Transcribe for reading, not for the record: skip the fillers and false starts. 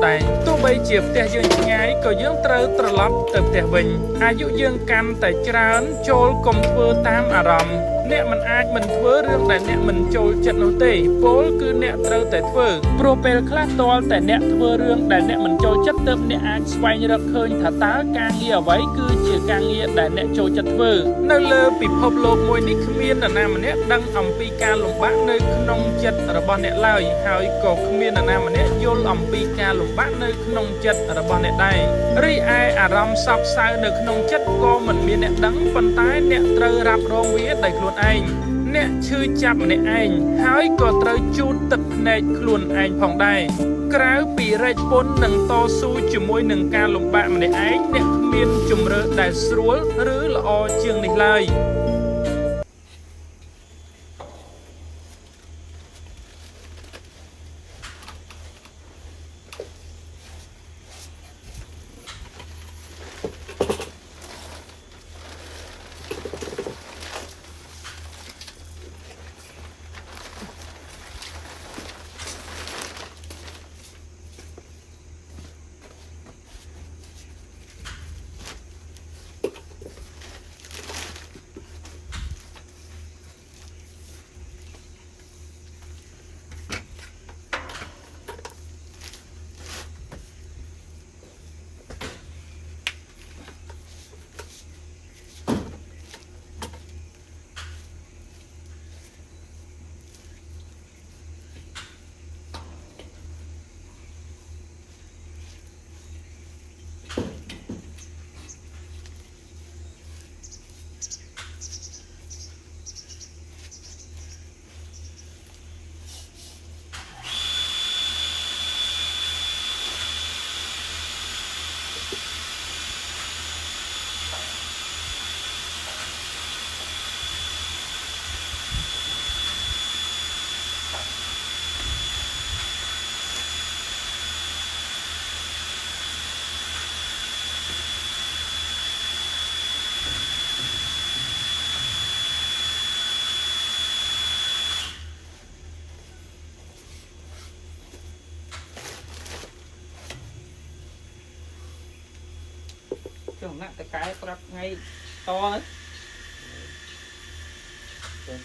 ដែរទោះបីជាផ្ទះយើងឆ្ងាយក៏យើងត្រូវត្រឡប់ទៅផ្ទះវិញអាយុយើងកាន់តែច្រើនចូលកុំធ្វើតាមអារម្មណ៍អ្នកមិនអាចមិនធ្វើរឿងដែលអ្នកមិនចូលចិត្តនោះទេពលគឺអ្នកត្រូវតែធ្វើព្រោះពេលខ្លះទាល់តែអ្នកធ្វើរឿងដែលអ្នកមិនចូលចិត្តទើបអ្នកអាចស្វែងរកឃើញថាតើការងារអ្វីគឺជាការងារដែលអ្នកចូលចិត្តធ្វើនៅលើពិភពលោកមួយនេះគ្មាននរណាម្នាក់ដឹងអំពីការលំបាកនៅក្នុងចិត្តរបស់អ្នកឡើយហើយក៏គ្មាននរណាម្នាក់យល់អំពីការលំបាកនៅក្នុងចិត្តរបស់អ្នកដែររីឯអារម្មណ៍សោកសៅនៅក្នុងចិត្តក៏មិនមានអ្នកដឹងប៉ុន្តែអ្នកត្រូវរ៉ាប់រងវាដោយខ្លួនឯងអ្នកឈឺចាប់ម្នាក់ឯងហើយក៏ត្រូវជូតទឹកភ្នែកខ្លួនឯងផងដែរក្រៅពីរែកពុននិងតស៊ូជាមួយនឹងការលំបាកម្នាក់ឯងអ្នកគ្មានជម្រើសដែលស្រួលឬល្អជាងនេះឡើយចុះណាក់តកែប្រាប់ថ្ងៃតទៅ